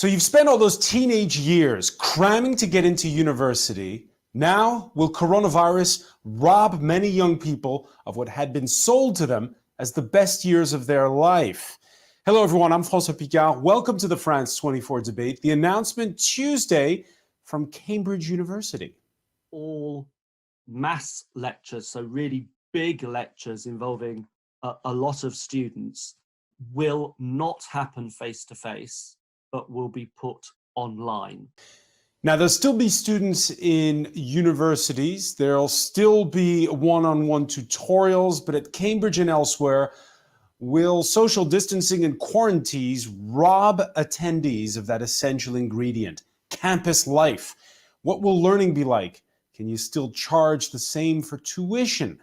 So you've spent all those teenage years cramming to get into university. Now, will coronavirus rob many young people of what had been sold to them as the best years of their life? Hello, everyone. I'm François Picard. Welcome to the France 24 debate. The announcement Tuesday from Cambridge University. All mass lectures, so really big lectures involving a lot of students, will not happen face-to-face, but will be put online. Now, there'll still be students in universities. There'll still be one-on-one tutorials, but at Cambridge and elsewhere, will social distancing and quarantines rob attendees of that essential ingredient, campus life? What will learning be like? Can you still charge the same for tuition?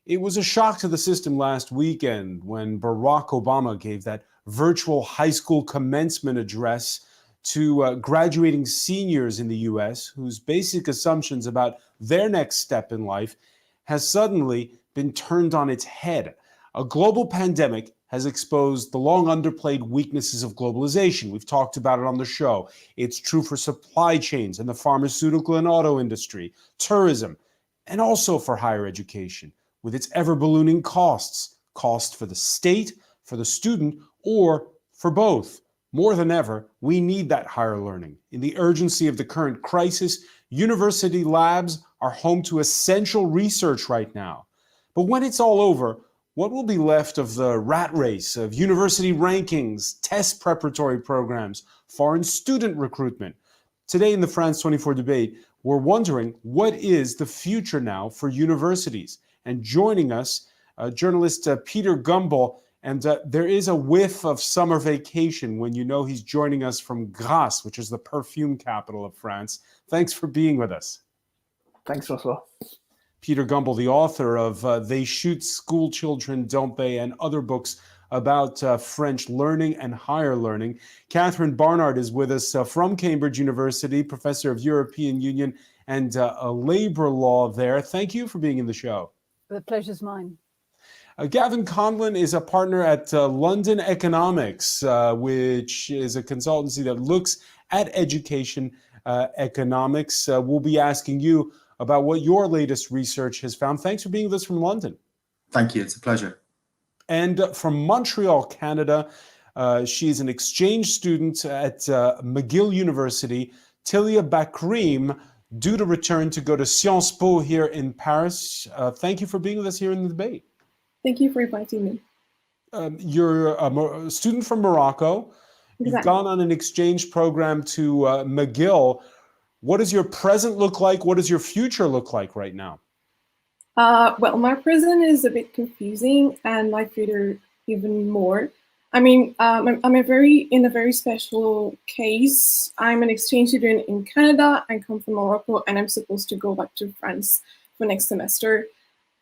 It was a shock to the system last weekend when Barack Obama gave that virtual high school commencement address to graduating seniors in the US, whose basic assumptions about their next step in life has suddenly been turned on its head. A global pandemic has exposed the long underplayed weaknesses of globalization. We've talked about it on the show. It's true for supply chains and the pharmaceutical and auto industry, tourism, and also for higher education, with its ever-ballooning costs for the state, for the student, or for both. More than ever, we need that higher learning. In the urgency of the current crisis, university labs are home to essential research right now. But when it's all over, what will be left of the rat race of university rankings, test preparatory programs, foreign student recruitment? Today in the France 24 debate, we're wondering, what is the future now for universities? And joining us, journalist Peter Gumbel. And there is a whiff of summer vacation when you know he's joining us from Grasse, which is the perfume capital of France. Thanks for being with us. Thanks, François. Peter Gumbel, the author of They Shoot School Children, Don't They? And other books about French learning and higher learning. Catherine Barnard is with us from Cambridge University, professor of European Union and labor law there. Thank you for being in the show. The pleasure's mine. Gavin Conlon is a partner at London Economics, which is a consultancy that looks at education economics. We'll be asking you about what your latest research has found. Thanks for being with us from London. Thank you. It's a pleasure. And from Montreal, Canada, she's an exchange student at McGill University, Tilia Bakrim, due to return to go to Sciences Po here in Paris. Thank you for being with us here in the debate. Thank you for inviting me. You're a student from Morocco. Exactly. You've gone on an exchange program to McGill. What does your present look like? What does your future look like right now? Well, my present is a bit confusing, and my future even more. I mean, I'm in a very special case. I'm an exchange student in Canada. I come from Morocco, and I'm supposed to go back to France for next semester.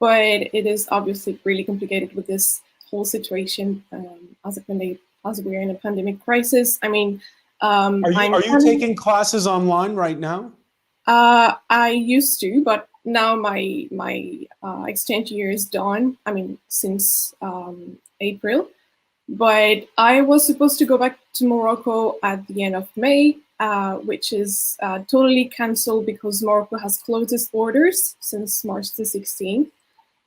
But it is obviously really complicated with this whole situation as we're in a pandemic crisis. I mean, are you taking classes online right now? I used to, but now my exchange year is done. I mean, since April. But I was supposed to go back to Morocco at the end of May, which is totally cancelled because Morocco has closed its borders since March the 16th.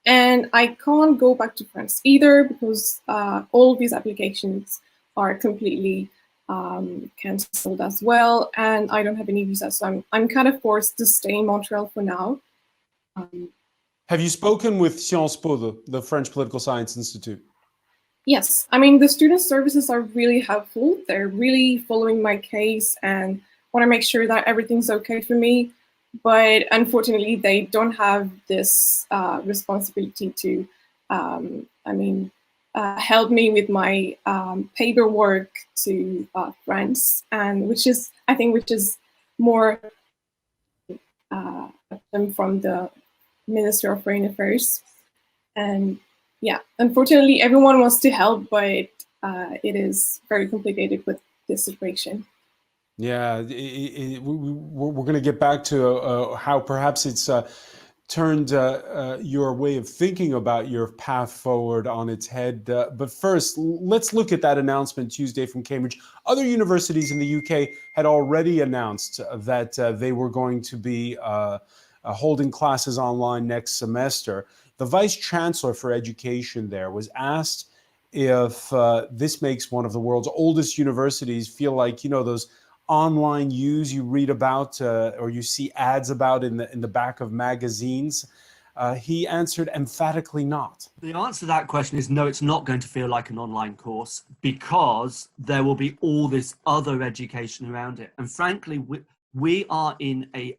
And I can't go back to France either because all these applications are completely cancelled as well, and I don't have any visa, so I'm kind of forced to stay in Montreal for now. Have you spoken with Sciences Po, the French Political Science Institute? Yes, I mean, the student services are really helpful. They're really following my case and want to make sure that everything's okay for me. But unfortunately, they don't have this responsibility to, help me with my paperwork to France, and which is more from the Minister of Foreign Affairs. And yeah, unfortunately, everyone wants to help, but it is very complicated with this situation. Yeah, we're going to get back to how perhaps it's turned your way of thinking about your path forward on its head. But first, let's look at that announcement Tuesday from Cambridge. Other universities in the UK had already announced that they were going to be holding classes online next semester. The Vice Chancellor for Education there was asked if this makes one of the world's oldest universities feel like, you know, those online use you read about or you see ads about in the back of magazines. He answered emphatically not. The answer to that question is no, it's not going to feel like an online course, because there will be all this other education around it. And frankly, we are in a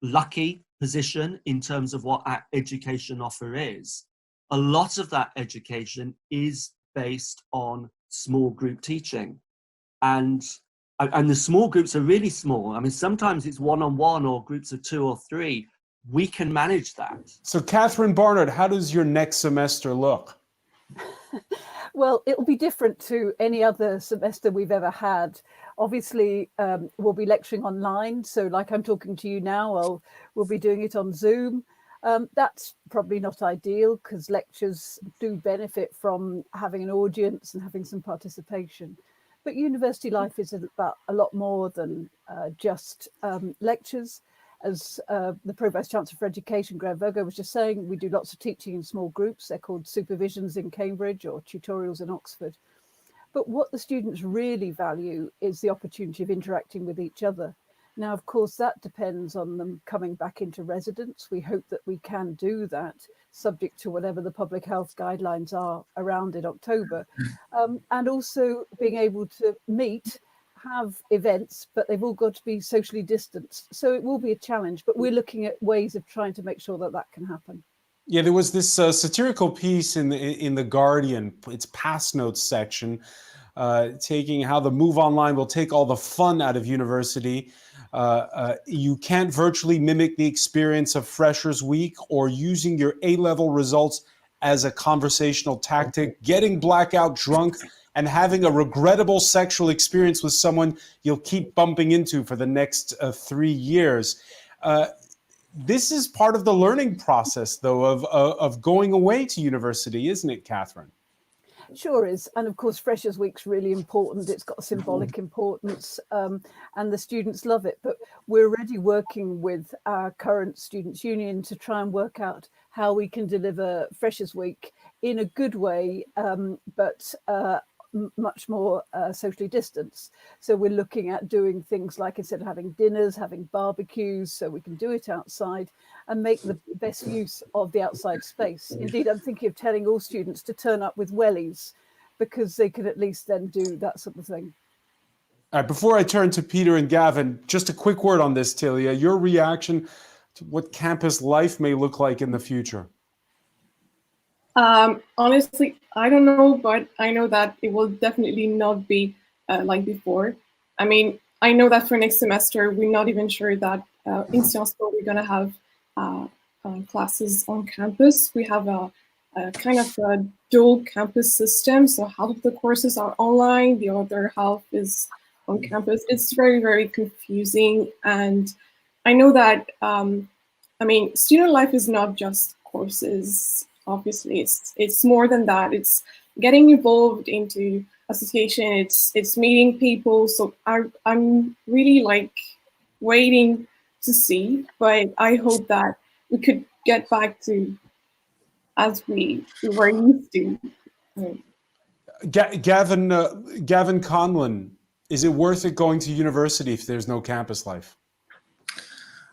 lucky position in terms of what our education offer is. A lot of that education is based on small group teaching. And the small groups are really small. I mean, sometimes it's one-on-one or groups of 2 or 3. We can manage that. So Catherine Barnard, how does your next semester look? Well, it'll be different to any other semester we've ever had. Obviously, we'll be lecturing online. So like I'm talking to you now, we'll be doing it on Zoom. That's probably not ideal, because lectures do benefit from having an audience and having some participation. But university life is about a lot more than just lectures. As the Pro-Vice Chancellor for Education, Graham Virgo, was just saying, we do lots of teaching in small groups. They're called supervisions in Cambridge or tutorials in Oxford. But what the students really value is the opportunity of interacting with each other. Now, of course, that depends on them coming back into residence. We hope that we can do that, subject to whatever the public health guidelines are around in October. And also being able to meet, have events, but they've all got to be socially distanced. So it will be a challenge, but we're looking at ways of trying to make sure that that can happen. Yeah, there was this satirical piece in the Guardian, its past notes section, taking how the move online will take all the fun out of university. You can't virtually mimic the experience of Freshers Week or using your A-level results as a conversational tactic, getting blackout drunk, and having a regrettable sexual experience with someone you'll keep bumping into for the next 3 years. This is part of the learning process, though, of going away to university, isn't it, Catherine? Sure is. And of course, Freshers Week's really important. It's got a symbolic importance, and the students love it. But we're already working with our current Students' Union to try and work out how we can deliver Freshers Week in a good way, but much more socially distanced. So we're looking at doing things like, instead of having dinners, having barbecues, so we can do it outside and make the best use of the outside space. Indeed, I'm thinking of telling all students to turn up with wellies, because they could at least then do that sort of thing. All right, before I turn to Peter and Gavin, just a quick word on this, Tilia. Your reaction to what campus life may look like in the future? Honestly, I don't know, but I know that it will definitely not be like before. I mean, I know that for next semester, we're not even sure that in Sciences Po we're going to have classes on campus. We have a kind of a dual campus system. So half of the courses are online, the other half is on campus. It's very, very confusing. And I know that, I mean, student life is not just courses. Obviously, it's more than that. It's getting involved into association. It's meeting people. So I'm really like waiting to see. But I hope that we could get back to as we were used to. Gavin Conlon, is it worth it going to university if there's no campus life?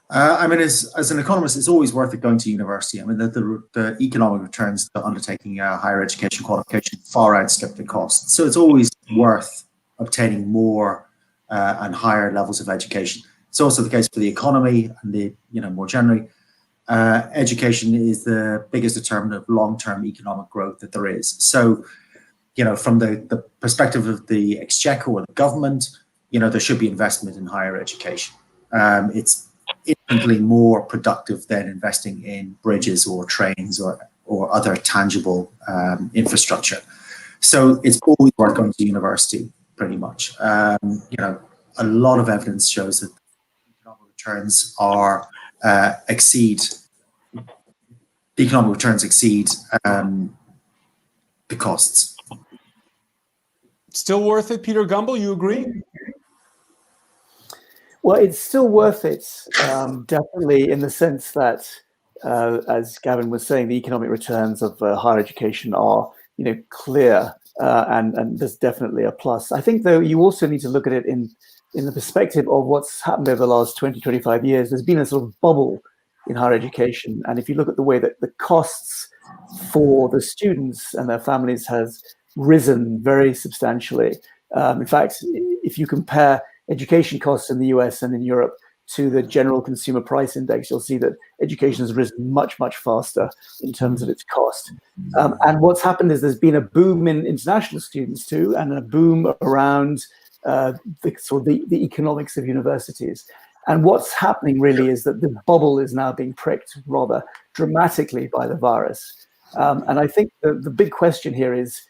I mean, as an economist, it's always worth it going to university. I mean, the economic returns to undertaking a higher education qualification far outstrip the cost. So it's always worth obtaining more and higher levels of education. It's also the case for the economy and more generally, education is the biggest determinant of long-term economic growth that there is. So, from the perspective of the exchequer or the government, there should be investment in higher education. It's infinitely more productive than investing in bridges or trains or other tangible infrastructure. So it's always worth going to university, pretty much. A lot of evidence shows that economic returns exceed the economic returns exceed the costs. Still worth it, Peter Gumbel? You agree? Well, it's still worth it, definitely, in the sense that, as Gavin was saying, the economic returns of higher education are, clear, and there's definitely a plus. I think, though, you also need to look at it in the perspective of what's happened over the last 20, 25 years. There's been a sort of bubble in higher education, and if you look at the way that the costs for the students and their families has risen very substantially. In fact, if you compare education costs in the US and in Europe to the general consumer price index, you'll see that education has risen much, much faster in terms of its cost. And what's happened is there's been a boom in international students too, and a boom around the economics of universities. And what's happening really is that the bubble is now being pricked rather dramatically by the virus. And I think the big question here is,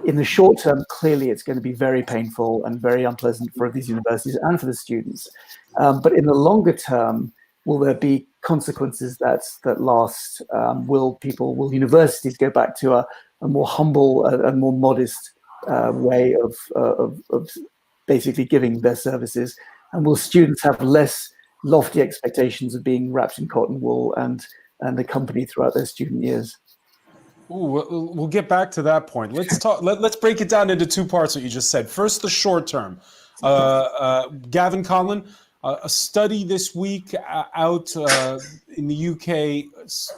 in the short term, clearly it's going to be very painful and very unpleasant for these universities and for the students. But in the longer term, will there be consequences that last? Will universities go back to a more humble and more modest way of basically giving their services? And will students have less lofty expectations of being wrapped in cotton wool and accompanied throughout their student years? Ooh, we'll get back to that point. Let's talk. Let's break it down into two parts. What you just said. First, the short term. Gavin Conlon, a study this week out in the UK.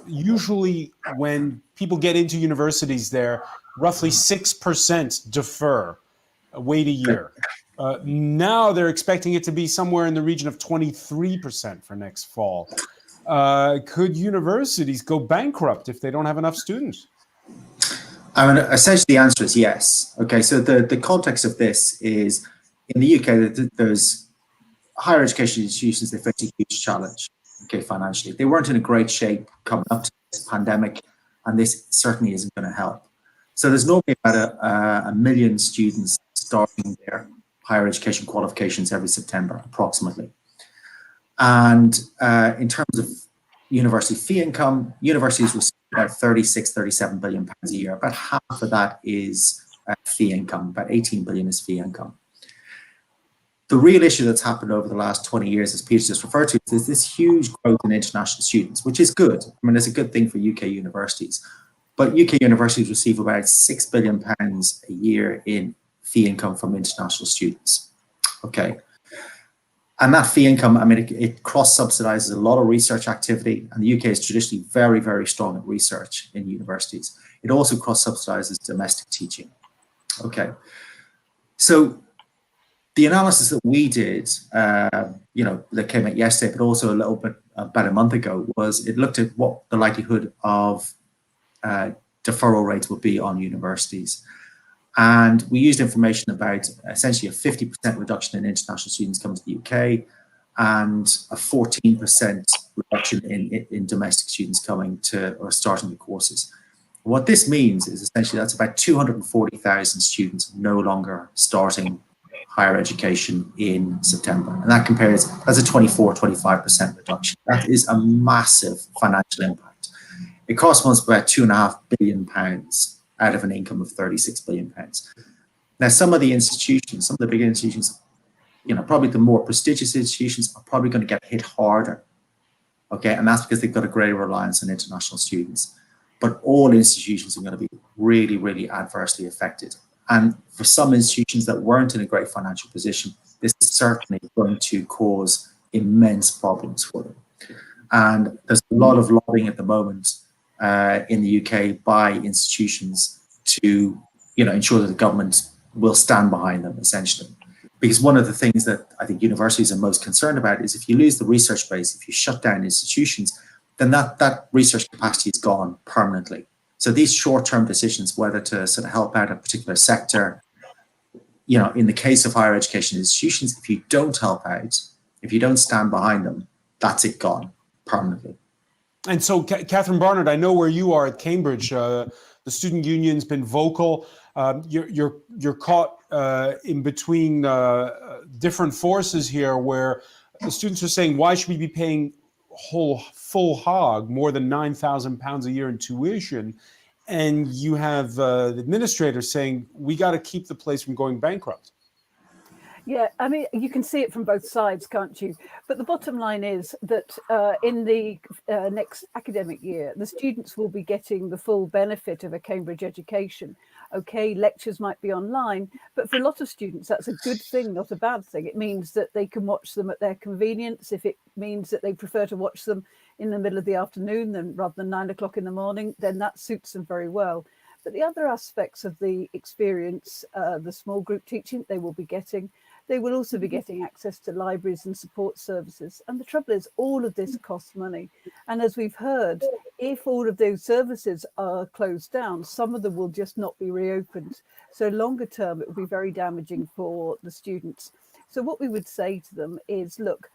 Usually, when people get into universities, there roughly 6% defer, wait a year. Now they're expecting it to be somewhere in the region of 23% for next fall. Could universities go bankrupt if they don't have enough students? I mean, essentially the answer is yes. Okay, so the context of this is, in the UK, there's higher education institutions, they face a huge challenge, okay, financially. They weren't in a great shape coming up to this pandemic, and this certainly isn't going to help. So there's normally about a million students starting their higher education qualifications every September, approximately. And in terms of university fee income, universities receive about 37 billion pounds a year. About half of that is fee income, about 18 billion is fee income. The real issue that's happened over the last 20 years, as Peter just referred to, is this huge growth in international students, which is good. I mean, it's a good thing for UK universities. But UK universities receive about £6 billion a year in fee income from international students. Okay. And that fee income, I mean, it cross-subsidizes a lot of research activity, and the UK is traditionally very, very strong at research in universities. It also cross-subsidizes domestic teaching. Okay. So the analysis that we did, that came out yesterday, but also a little bit about a month ago, was it looked at what the likelihood of deferral rates would be on universities. And we used information about essentially a 50% reduction in international students coming to the UK and a 14% reduction in domestic students coming to or starting the courses. What this means is essentially that's about 240,000 students no longer starting higher education in September. And that compares, that's a 25% reduction. That is a massive financial impact. It costs us about £2.5 billion out of an income of £36 billion. Now, some of the institutions, some of the bigger institutions, probably the more prestigious institutions are probably going to get hit harder. Okay, and that's because they've got a greater reliance on international students. But all institutions are going to be really, really adversely affected. And for some institutions that weren't in a great financial position, this is certainly going to cause immense problems for them. And there's a lot of lobbying at the moment in the UK by institutions to, ensure that the government will stand behind them, essentially. Because one of the things that I think universities are most concerned about is if you lose the research base, if you shut down institutions, then that research capacity is gone permanently. So these short-term decisions, whether to sort of help out a particular sector, in the case of higher education institutions, if you don't help out, if you don't stand behind them, that's it gone permanently. And so, Catherine Barnard, I know where you are at Cambridge. The student union's been vocal. You're caught in between different forces here, where the students are saying, why should we be paying whole full hog, more than £9,000 a year in tuition, and you have the administrator saying, we got to keep the place from going bankrupt. Yeah, I mean, you can see it from both sides, can't you? But the bottom line is that in the next academic year, the students will be getting the full benefit of a Cambridge education. Okay, lectures might be online, but for a lot of students, that's a good thing, not a bad thing. It means that they can watch them at their convenience. If it means that they prefer to watch them in the middle of the afternoon rather than 9 o'clock in the morning, then that suits them very well. But the other aspects of the experience, the small group teaching they will be getting, they will also be getting access to libraries and support services. And the trouble is, all of this costs money. And as we've heard, if all of those services are closed down, some of them will just not be reopened. So longer term, it will be very damaging for the students. So what we would say to them is, look,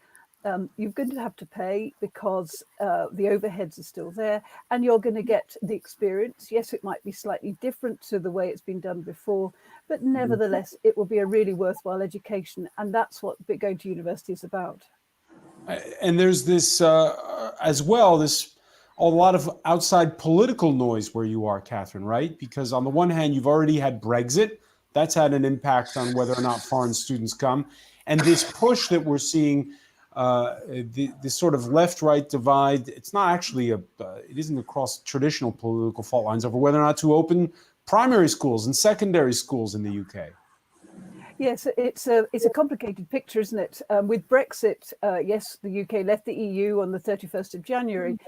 you're going to have to pay because the overheads are still there, and you're going to get the experience. Yes, it might be slightly different to the way it's been done before, but nevertheless, it will be a really worthwhile education. And that's what going to university is about. And there's this as well, a lot of outside political noise where you are, Catherine, right? Because on the one hand, you've already had Brexit. That's had an impact on whether or not foreign students come. And this push that we're seeing, this sort of left-right divide, it's not actually it isn't across traditional political fault lines over whether or not to open primary schools and secondary schools in the UK. Yes, it's a complicated picture, isn't it? With Brexit, yes, the UK left the EU on the 31st of January,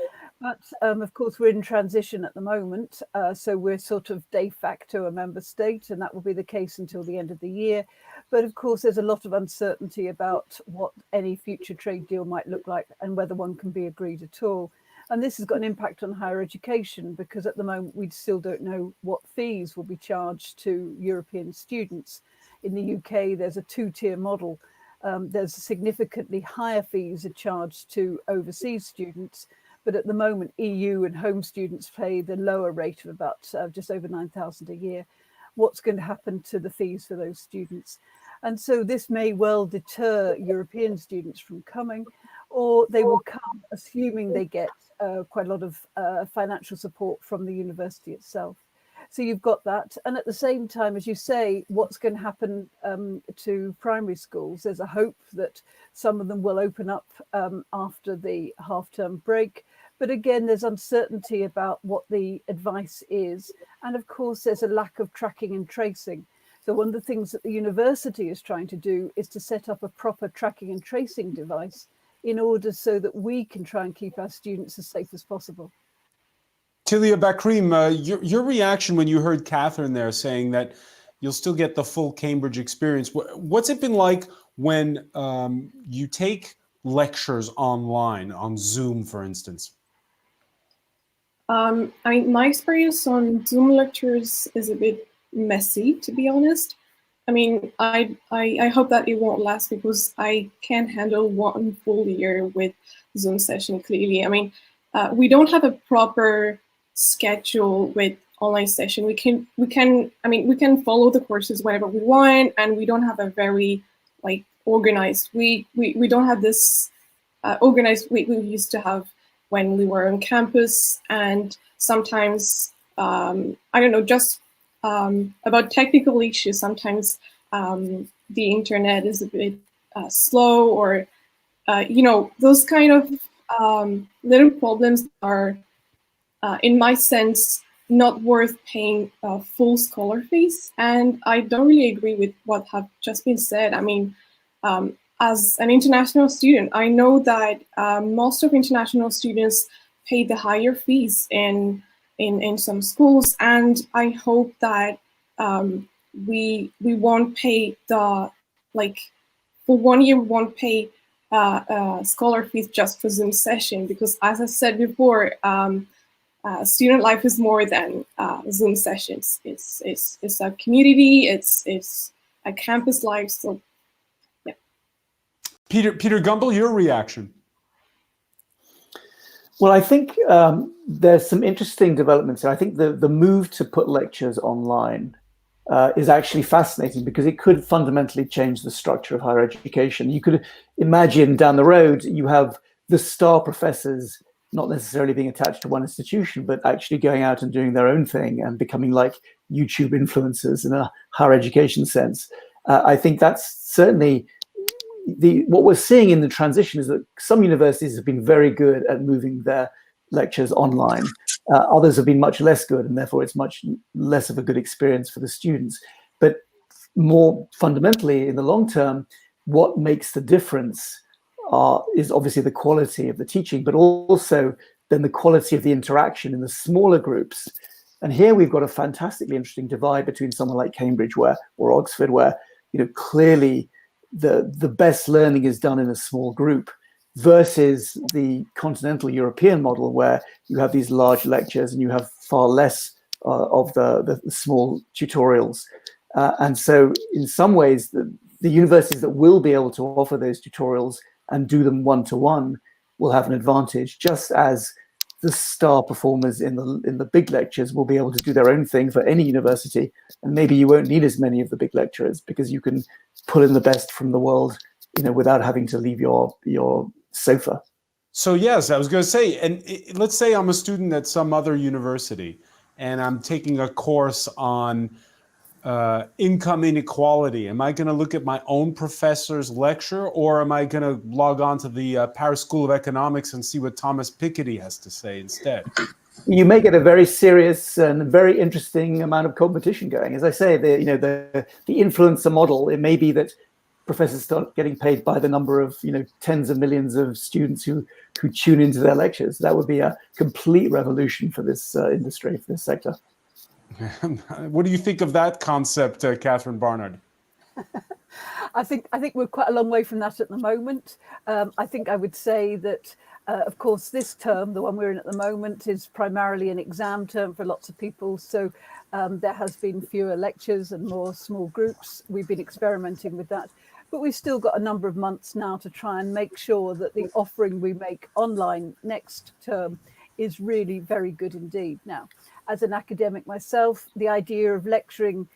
but of course we're in transition at the moment, so we're sort of de facto a member state, and that will be the case until the end of the year. But of course, there's a lot of uncertainty about what any future trade deal might look like and whether one can be agreed at all. And this has got an impact on higher education, because at the moment we still don't know what fees will be charged to European students. In the UK, there's a two-tier model. There's significantly higher fees are charged to overseas students, but at the moment, EU and home students pay the lower rate of about just over 9,000 a year. What's going to happen to the fees for those students? And so this may well deter European students from coming, or they will come assuming they get quite a lot of financial support from the university itself. So you've got that. And at the same time, as you say, what's going to happen to primary schools? There's a hope that some of them will open up after the half-term break. But again, there's uncertainty about what the advice is. And of course, there's a lack of tracking and tracing. So one of the things that the university is trying to do is to set up a proper tracking and tracing device in order so that we can try and keep our students as safe as possible. Tilia Bakrim, your reaction when you heard Catherine there saying that you'll still get the full Cambridge experience. What's it been like when you take lectures online, on Zoom, for instance? I mean, my experience on Zoom lectures is a bit messy, to be honest. I mean, I hope that it won't last, because I can't handle one full year with Zoom session, clearly. I mean, we don't have a proper schedule with online session. We can follow the courses whenever we want, and we don't have a very organized. We don't have this organized we used to have when we were on campus. And sometimes I don't know, just about technical issues. Sometimes the internet is a bit slow, or those kind of little problems are, in my sense, not worth paying full scholar fees. And I don't really agree with what have just been said. I mean, as an international student, I know that most of international students pay the higher fees in some schools, and I hope that we won't pay the, for 1 year we won't pay scholar fees just for Zoom session, because as I said before, student life is more than Zoom sessions. It's a community, it's a campus life. So yeah. Peter Gumbel, your reaction? Well, I think there's some interesting developments here. I think the move to put lectures online is actually fascinating, because it could fundamentally change the structure of higher education. You could imagine down the road you have the star professors not necessarily being attached to one institution, but actually going out and doing their own thing and becoming like YouTube influencers in a higher education sense. I think that's certainly what we're seeing in the transition is that some universities have been very good at moving their lectures online. Others have been much less good, and therefore it's much less of a good experience for the students. But more fundamentally, in the long term, what makes the difference is obviously the quality of the teaching, but also then the quality of the interaction in the smaller groups. And here we've got a fantastically interesting divide between someone like Cambridge or Oxford, where clearly the best learning is done in a small group, versus the continental European model, where you have these large lectures and you have far less of the small tutorials. And so in some ways, the universities that will be able to offer those tutorials and do them one-to-one will have an advantage, just as the star performers in the big lectures will be able to do their own thing for any university. And maybe you won't need as many of the big lecturers because you can pull in the best from the world, without having to leave your sofa. So yes, I was going to say, and let's say I'm a student at some other university and I'm taking a course on income inequality. Am I going to look at my own professor's lecture, or am I going to log on to the Paris School of Economics and see what Thomas Piketty has to say instead? You may get a very serious and very interesting amount of competition going. As I say, the influencer model, it may be that professors start getting paid by the number of tens of millions of students who tune into their lectures. That would be a complete revolution for this industry, for this sector. What do you think of that concept, Catherine Barnard? I think we're quite a long way from that at the moment. I think I would say that, of course, this term, the one we're in at the moment, is primarily an exam term for lots of people. So there has been fewer lectures and more small groups. We've been experimenting with that. But we've still got a number of months now to try and make sure that the offering we make online next term is really very good indeed. Now, as an academic myself, the idea of lecturing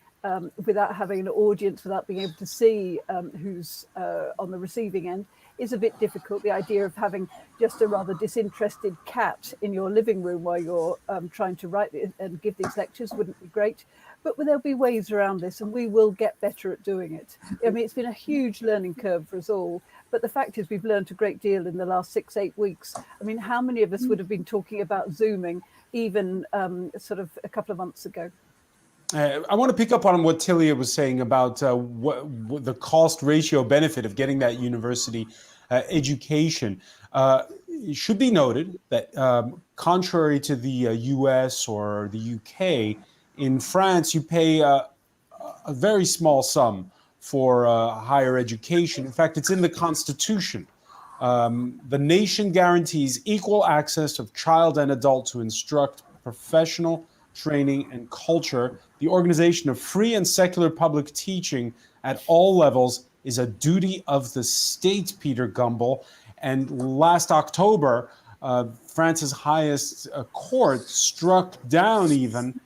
without having an audience, without being able to see who's on the receiving end, is a bit difficult. The idea of having just a rather disinterested cat in your living room while you're trying to write and give these lectures wouldn't be great. But there'll be ways around this, and we will get better at doing it. I mean, it's been a huge learning curve for us all. But the fact is, we've learned a great deal in the last 6-8 weeks. I mean, how many of us would have been talking about Zooming even sort of a couple of months ago? I want to pick up on what Tilia was saying about what the cost ratio benefit of getting that university education. It should be noted that contrary to the US or the UK, in France, you pay a very small sum for higher education. In fact, it's in the Constitution. The nation guarantees equal access of child and adult to instruct, professional training and culture. The organization of free and secular public teaching at all levels is a duty of the state, Peter Gumbel. And last October, France's highest court struck down even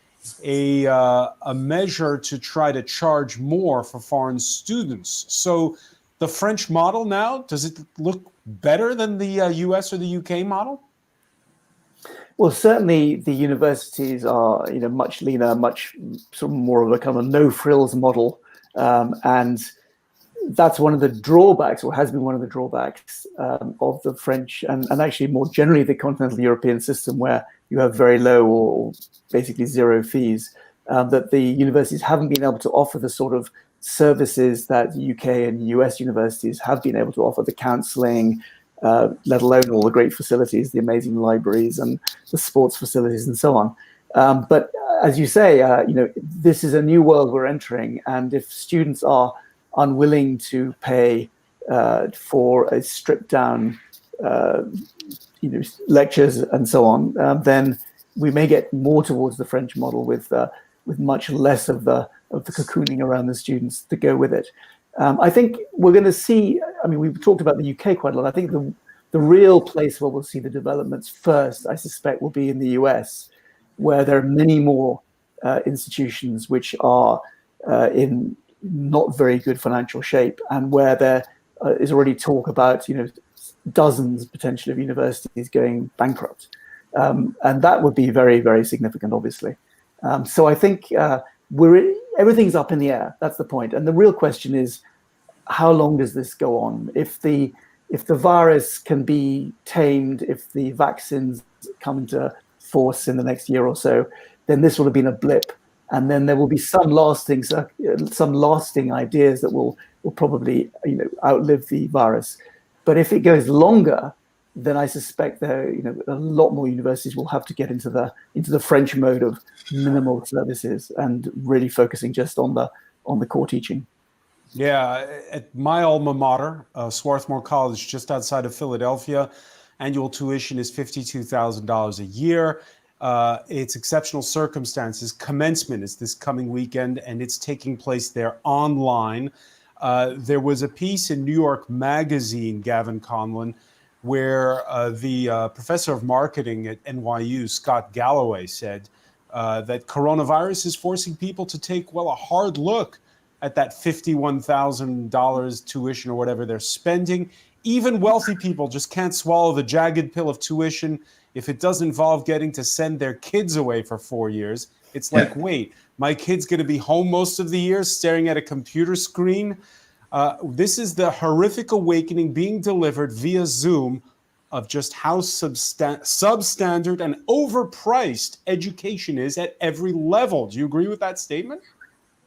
a measure to try to charge more for foreign students. So the French model now, does it look better than the US or the UK model? Well, certainly the universities are, much leaner, much sort of more of a kind of no-frills model, and that's one of the drawbacks, or has been one of the drawbacks, of the French and actually more generally the continental European system, where you have very low or basically zero fees. That the universities haven't been able to offer the sort of services that UK and US universities have been able to offer, the counselling, let alone all the great facilities, the amazing libraries and the sports facilities and so on. But as you say, this is a new world we're entering, and if students are unwilling to pay for a stripped down, lectures and so on, then we may get more towards the French model with much less of the cocooning around the students to go with it. I think we're going to see, we've talked about the UK quite a lot. I think the real place where we'll see the developments first, I suspect, will be in the US, where there are many more institutions which are in not very good financial shape, and where there is already talk about, dozens potentially of universities going bankrupt. And that would be very, very significant, obviously. So I think everything's up in the air. That's the point. And the real question is, how long does this go on? If the virus can be tamed, if the vaccines come into force in the next year or so, then this will have been a blip, and then there will be some lasting ideas that will probably outlive the virus. But if it goes longer, then I suspect a lot more universities will have to get into the French mode of minimal services and really focusing just on the core teaching. Yeah, at my alma mater, Swarthmore College, just outside of Philadelphia, annual tuition is $52,000 a year. It's exceptional circumstances. Commencement is this coming weekend, and it's taking place there online. There was a piece in New York Magazine, Gavin Conlon, where the professor of marketing at NYU, Scott Galloway, said that coronavirus is forcing people to take, a hard look at that $51,000 tuition or whatever they're spending. Even wealthy people just can't swallow the jagged pill of tuition if it does involve getting to send their kids away for 4 years. It's like, wait, my kid's going to be home most of the year staring at a computer screen? This is the horrific awakening being delivered via Zoom of just how substandard and overpriced education is at every level. Do you agree with that statement?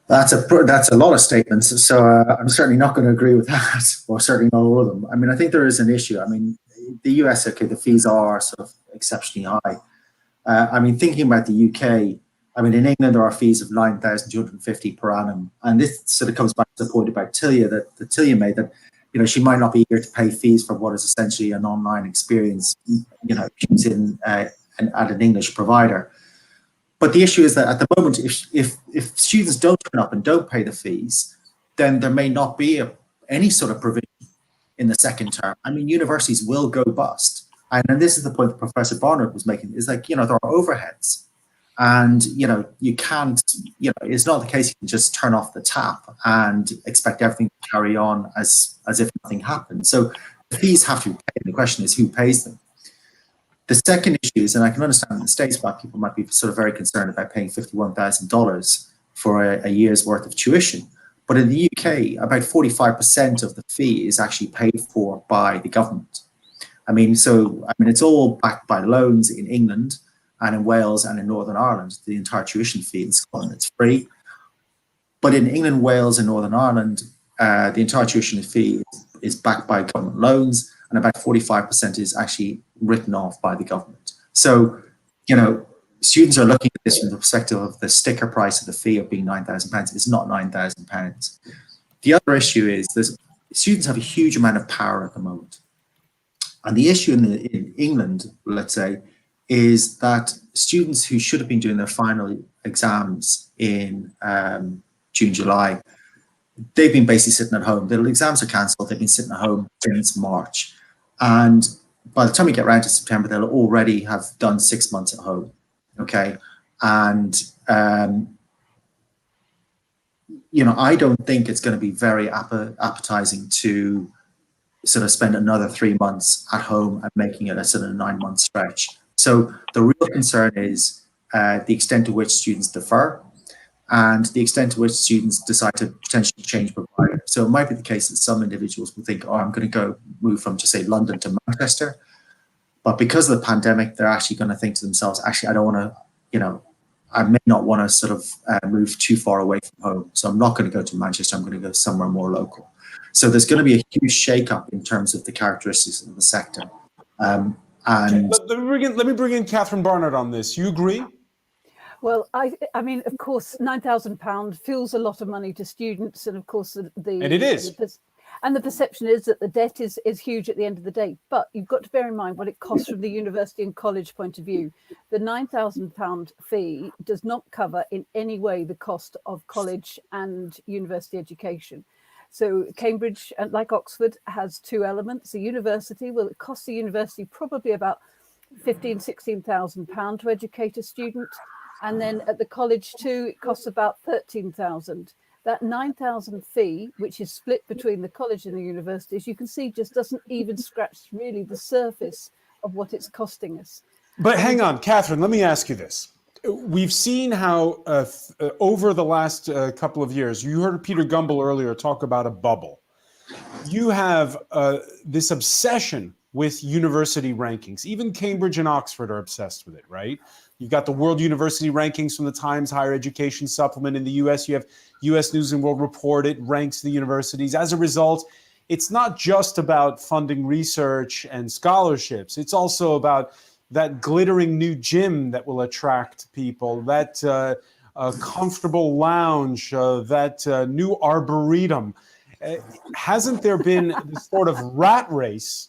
That's a lot of statements. So I'm certainly not going to agree with that, or certainly not all of them. I mean, I think there is an issue. I mean, the US, okay, the fees are sort of exceptionally high. I mean, thinking about the UK, I mean, in England, there are fees of $9,250 per annum. And this sort of comes back to the point about Tilia that Tilia made, that, she might not be here to pay fees for what is essentially an online experience, she's in at an English provider. But the issue is that at the moment, if students don't turn up and don't pay the fees, then there may not be any sort of provision in the second term. I mean, universities will go bust. And this is the point that Professor Barnard was making, is like, there are overheads. And, you can't, it's not the case you can just turn off the tap and expect everything to carry on as if nothing happened. So the fees have to be paid. The question is, who pays them? The second issue is, and I can understand in the States why people might be sort of very concerned about paying $51,000 for a year's worth of tuition. But in the UK, about 45% of the fee is actually paid for by the government. It's all backed by loans in England and in Wales and in Northern Ireland. The entire tuition fee in Scotland, it's free. But in England, Wales and Northern Ireland, the entire tuition fee is backed by government loans, and about 45% is actually written off by the government. So, students are looking at this from the perspective of the sticker price of the fee of being £9,000. It's not £9,000. The other issue is students have a huge amount of power at the moment. And the issue in England, let's say, is that students who should have been doing their final exams in June, July, they've been basically sitting at home. Their exams are cancelled. They've been sitting at home since March. And by the time we get around to September, they'll already have done 6 months at home. Okay. And, I don't think it's going to be very appetizing to sort of spend another 3 months at home and making it a sort of 9-month stretch. So the real concern is the extent to which students defer and the extent to which students decide to potentially change provider. So it might be the case that some individuals will think, I'm going to move from, just say, London to Manchester. But because of the pandemic, they're actually going to think to themselves, actually, I don't want to, I may not want to sort of move too far away from home. So I'm not going to go to Manchester. I'm going to go somewhere more local. So there's going to be a huge shake-up in terms of the characteristics of the sector. And let me bring in Catherine Barnard on this. You agree? Well, I mean, of course, £9,000 feels a lot of money to students, and of course, and it is. And the perception is that the debt is huge at the end of the day. But you've got to bear in mind what it costs from the university and college point of view. The £9,000 fee does not cover in any way the cost of college and university education. So Cambridge, like Oxford, has two elements. The university, well, it costs the university probably about £16,000 to educate a student. And then at the college too, it costs about £13,000. That 9,000 fee, which is split between the college and the universities, you can see just doesn't even scratch really the surface of what it's costing us. But hang on, Catherine, let me ask you this. We've seen how over the last couple of years, you heard Peter Gumbel earlier talk about a bubble. You have this obsession with university rankings. Even Cambridge and Oxford are obsessed with it, right? You've got the World University Rankings from the Times Higher Education Supplement in the US. You have US News and World Report. It ranks the universities. As a result, it's not just about funding research and scholarships. It's also about that glittering new gym that will attract people, that comfortable lounge, that new arboretum. Hasn't there been this sort of rat race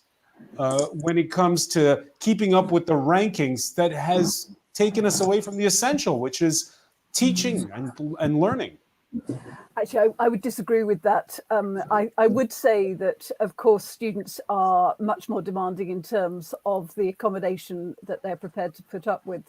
when it comes to keeping up with the rankings that has taken us away from the essential, which is teaching and learning? Actually, I would disagree with that. I would say that, of course, students are much more demanding in terms of the accommodation that they're prepared to put up with.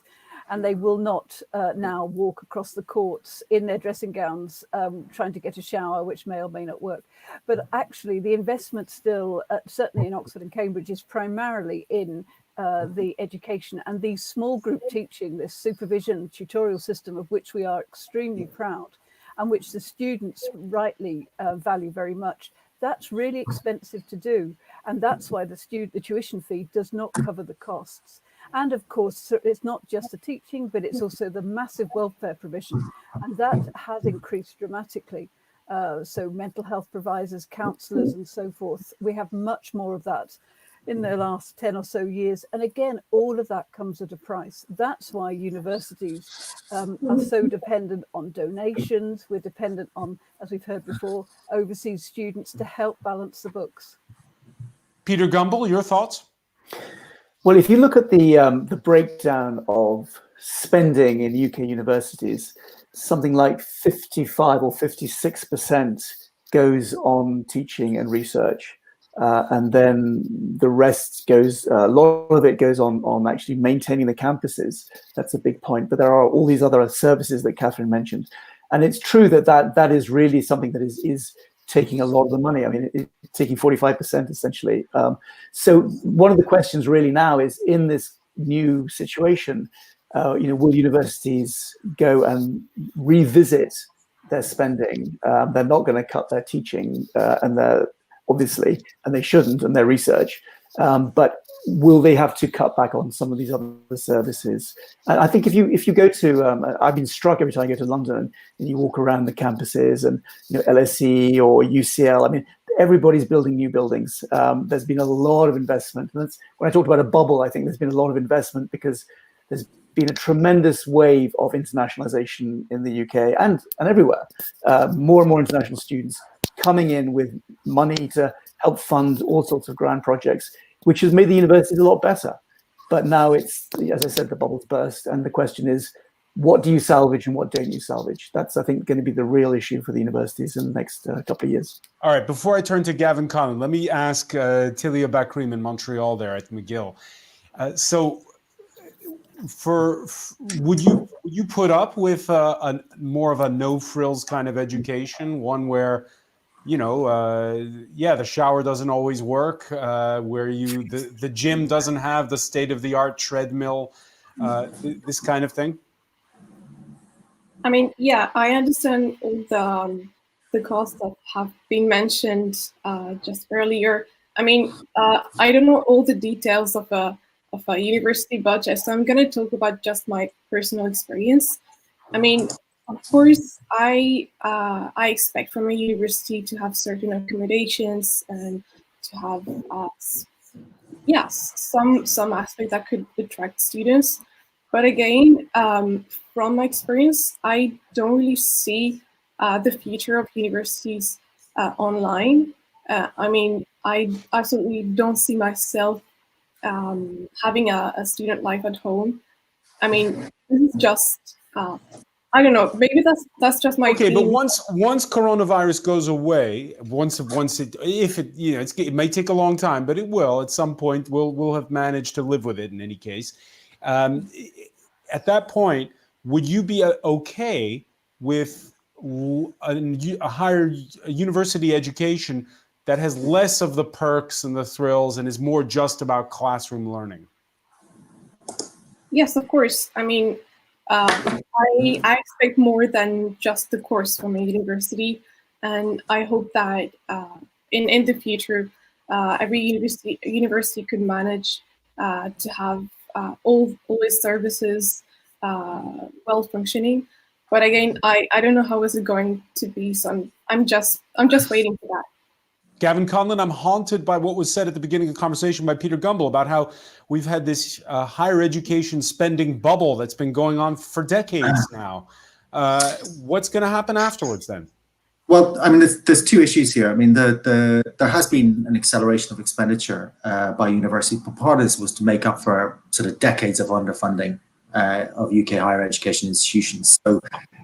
And they will not now walk across the courts in their dressing gowns trying to get a shower, which may or may not work. But actually, the investment still, certainly in Oxford and Cambridge, is primarily in the education and the small group teaching, this supervision tutorial system of which we are extremely proud and which the students rightly value very much. That's really expensive to do. And that's why the tuition fee does not cover the costs. And of course, it's not just the teaching, but it's also the massive welfare provision. And that has increased dramatically. So mental health providers, counsellors and so forth, we have much more of that in the last 10 or so years. And again, all of that comes at a price. That's why universities are so dependent on donations. We're dependent on, as we've heard before, overseas students to help balance the books. Peter Gumbel, your thoughts? Well, if you look at the breakdown of spending in UK universities, something like 55 or 56% goes on teaching and research. And then the rest goes, a lot of it goes on actually maintaining the campuses. That's a big point. But there are all these other services that Catherine mentioned. And it's true that is really something that is taking a lot of the money. I mean, it's taking 45% essentially. So one of the questions really now is, in this new situation, will universities go and revisit their spending? They're not going to cut their teaching, and they're obviously, and they shouldn't, and their research. But will they have to cut back on some of these other services? And I think if you go to, I've been struck every time I go to London and you walk around the campuses, and LSE or UCL. I mean, everybody's building new buildings. There's been a lot of investment. And that's, when I talked about a bubble, I think there's been a lot of investment because there's been a tremendous wave of internationalization in the UK and everywhere. More and more international students coming in with money to help fund all sorts of grand projects, which has made the universities a lot better. But now it's, as I said, the bubble's burst. And the question is, what do you salvage and what don't you salvage? That's, I think, going to be the real issue for the universities in the next couple of years. All right, before I turn to Gavin Conlon, let me ask Tilia Bakrim in Montreal there at McGill. So would you put up with more of a no frills kind of education, one where the shower doesn't always work, where the gym doesn't have the state-of-the-art treadmill, this kind of thing? I mean, yeah, I understand all the costs that have been mentioned just earlier. I mean, I don't know all the details of a university budget, so I'm going to talk about just my personal experience. I mean, of course, I expect from a university to have certain accommodations and to have some aspect that could attract students. But again, from my experience, I don't really see the future of universities online. I mean, I absolutely don't see myself having a student life at home. I mean, this is just I don't know. Maybe that's just my okay. opinion. But once coronavirus goes away, it may take a long time, but it will at some point. We'll have managed to live with it. In any case, at that point, would you be okay with a higher university education that has less of the perks and the thrills and is more just about classroom learning? Yes, of course. I mean, I expect more than just the course from a university, and I hope that in the future, every university could manage to have all its services well functioning. But again, I don't know how is it going to be, so I'm just waiting for that. Gavin Conlon, I'm haunted by what was said at the beginning of the conversation by Peter Gumbel about how we've had this higher education spending bubble that's been going on for decades now. What's going to happen afterwards then? Well, I mean, there's two issues here. I mean, there has been an acceleration of expenditure by universities, but part of this was to make up for sort of decades of underfunding of UK higher education institutions. So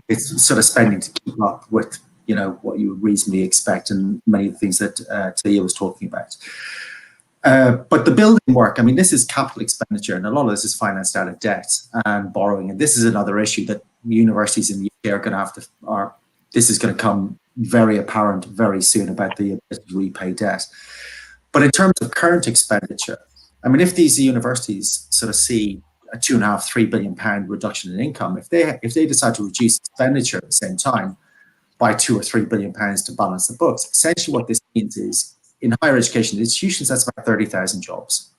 it's sort of spending to keep up with, you know, what you would reasonably expect, and many of the things that Talia was talking about. But the building work, I mean, this is capital expenditure, and a lot of this is financed out of debt and borrowing. And this is another issue that universities in the UK are going to have to, this is going to come very apparent very soon about the ability to repay debt. But in terms of current expenditure, I mean, if these universities sort of see a £2.5–3 billion reduction in income, if they decide to reduce expenditure at the same time by £2 or £3 billion to balance the books, essentially what this means is in higher education institutions, that's about 30,000 jobs.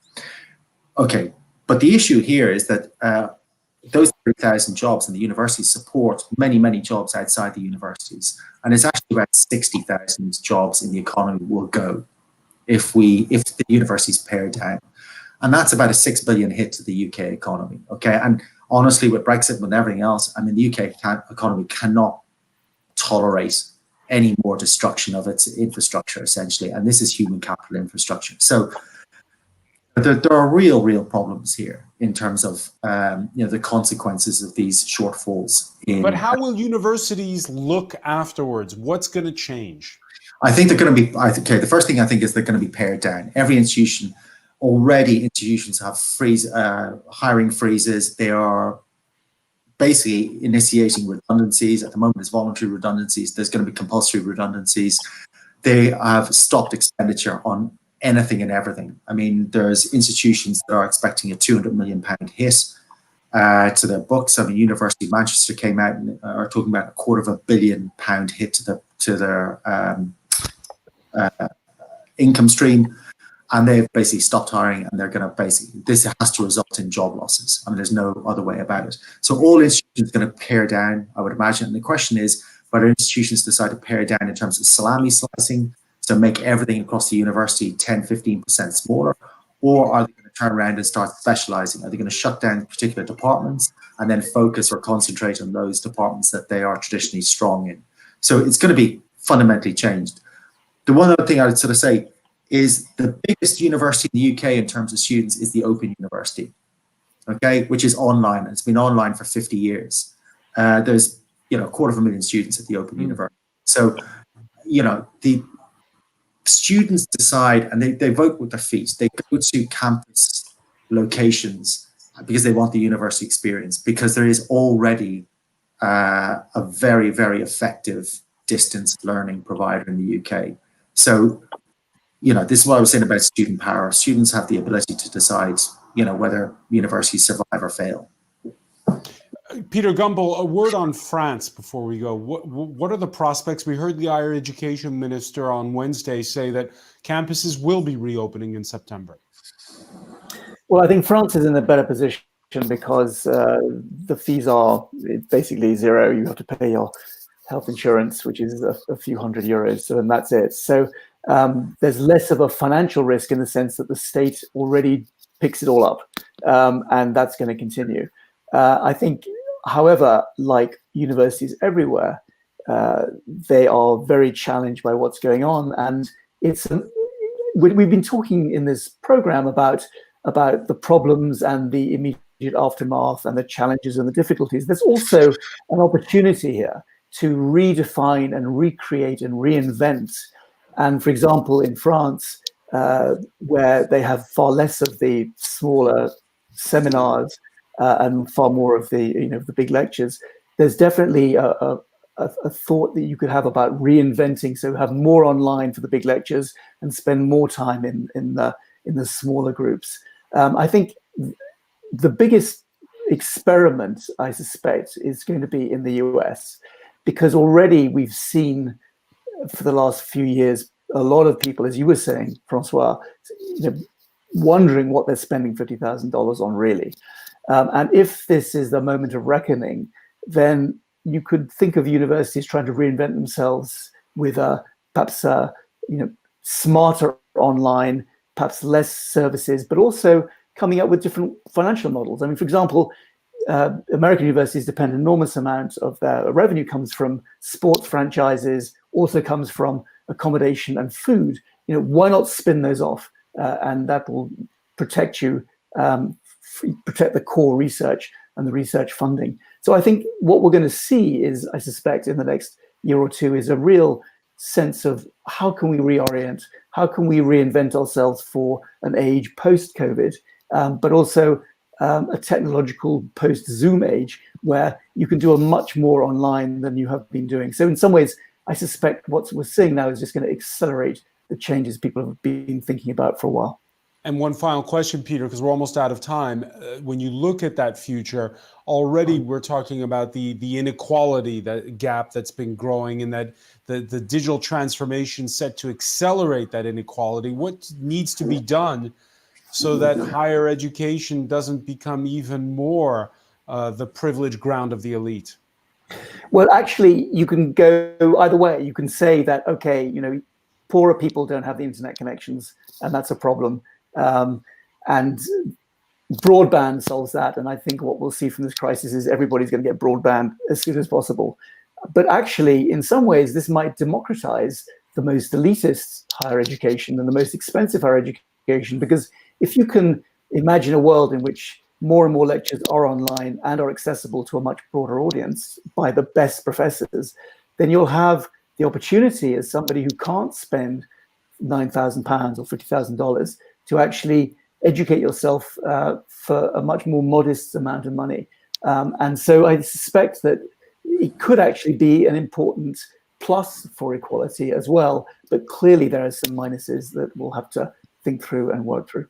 Okay, but the issue here is that those 30,000 jobs in the universities support many, many jobs outside the universities. And it's actually about 60,000 jobs in the economy will go if the universities pare down. And that's about a £6 billion hit to the UK economy, okay? And honestly, with Brexit and with everything else, I mean, the UK economy cannot tolerate any more destruction of its infrastructure, essentially. And this is human capital infrastructure. So there are real problems here in terms of the consequences of these shortfalls. But how will universities look afterwards? What's going to change? I think they're going to be, okay, the first thing I think is they're going to be pared down. Every institution, already institutions have hiring freezes. They are basically initiating redundancies. At the moment, there's voluntary redundancies. There's going to be compulsory redundancies. They have stopped expenditure on anything and everything. I mean, there's institutions that are expecting a £200 million hit to their books. I mean, University of Manchester came out and are talking about a £250 million hit to their income stream. And they've basically stopped hiring, and they're going to this has to result in job losses. I mean, there's no other way about it. So all institutions are going to pare down, I would imagine. And the question is whether institutions decide to pare down in terms of salami slicing, so make everything across the university 10–15% smaller, or are they going to turn around and start specializing? Are they going to shut down particular departments and then focus or concentrate on those departments that they are traditionally strong in? So it's going to be fundamentally changed. The one other thing I would sort of say is the biggest university in the UK in terms of students is the Open University, okay, which is online. It's been online for 50 years. There's, 250,000 students at the Open University. So, the students decide, and they vote with their feet. They go to campus locations because they want the university experience, because there is already a very, very effective distance learning provider in the UK. So, this is what I was saying about student power. Students have the ability to decide, whether universities survive or fail. Peter Gumbel, a word on France before we go. What are the prospects? We heard the higher education minister on Wednesday say that campuses will be reopening in September. Well, I think France is in a better position because the fees are basically zero. You have to pay your health insurance, which is a few €100, and that's it. So there's less of a financial risk in the sense that the state already picks it all up, and that's going to continue. I think, however, like universities everywhere, they are very challenged by what's going on, and we've been talking in this program about the problems and the immediate aftermath and the challenges and the difficulties. There's also an opportunity here to redefine and recreate and reinvent. And for example, in France, where they have far less of the smaller seminars and far more of the the big lectures, there's definitely a thought that you could have about reinventing, so have more online for the big lectures and spend more time in the smaller groups. I think the biggest experiment, I suspect, is going to be in the US, because already we've seen for the last few years a lot of people, as you were saying, Francois, wondering what they're spending $50,000 on really. And if this is the moment of reckoning, then you could think of universities trying to reinvent themselves with perhaps smarter online, perhaps less services, but also coming up with different financial models. I mean, for example, American universities depend an enormous amount of their revenue comes from sports franchises, also comes from accommodation and food. Why not spin those off? And that will protect you, protect the core research and the research funding. So I think what we're going to see is, I suspect, in the next year or two, is a real sense of how can we reorient, how can we reinvent ourselves for an age post-COVID, but also a technological post-Zoom age where you can do a much more online than you have been doing. So in some ways, I suspect what we're seeing now is just going to accelerate the changes people have been thinking about for a while. And one final question, Peter, because we're almost out of time. When you look at that future, already we're talking about the inequality, that gap that's been growing, and that the digital transformation set to accelerate that inequality. What needs to be done so that higher education doesn't become even more the privileged ground of the elite? Well, actually, you can go either way. You can say that, okay, poorer people don't have the internet connections, and that's a problem. And broadband solves that. And I think what we'll see from this crisis is everybody's going to get broadband as soon as possible. But actually, in some ways, this might democratize the most elitist higher education and the most expensive higher education, because if you can imagine a world in which more and more lectures are online and are accessible to a much broader audience by the best professors, then you'll have the opportunity as somebody who can't spend £9,000 or $50,000 to actually educate yourself for a much more modest amount of money. And so I suspect that it could actually be an important plus for equality as well. But clearly there are some minuses that we'll have to think through and work through.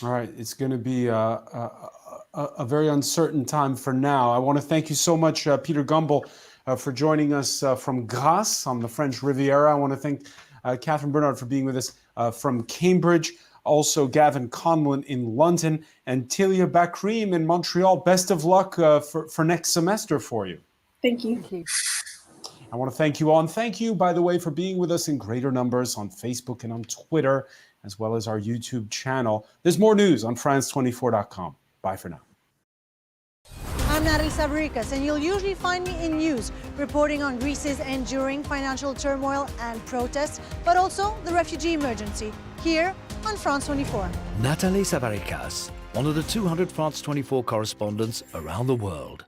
All right, it's going to be a very uncertain time for now. I want to thank you so much, Peter Gumbel, for joining us from Grasse on the French Riviera. I want to thank Catherine Barnard for being with us from Cambridge. Also, Gavin Conlon in London and Tilia Bakrim in Montreal. Best of luck for next semester for you. Thank you. Thank you. I want to thank you all. And thank you, by the way, for being with us in greater numbers on Facebook and on Twitter, as well as our YouTube channel. There's more news on France24.com. Bye for now. I'm Natalie Savaricas, and you'll usually find me in news, reporting on Greece's enduring financial turmoil and protests, but also the refugee emergency, here on France 24. Natalie Savaricas, one of the 200 France 24 correspondents around the world.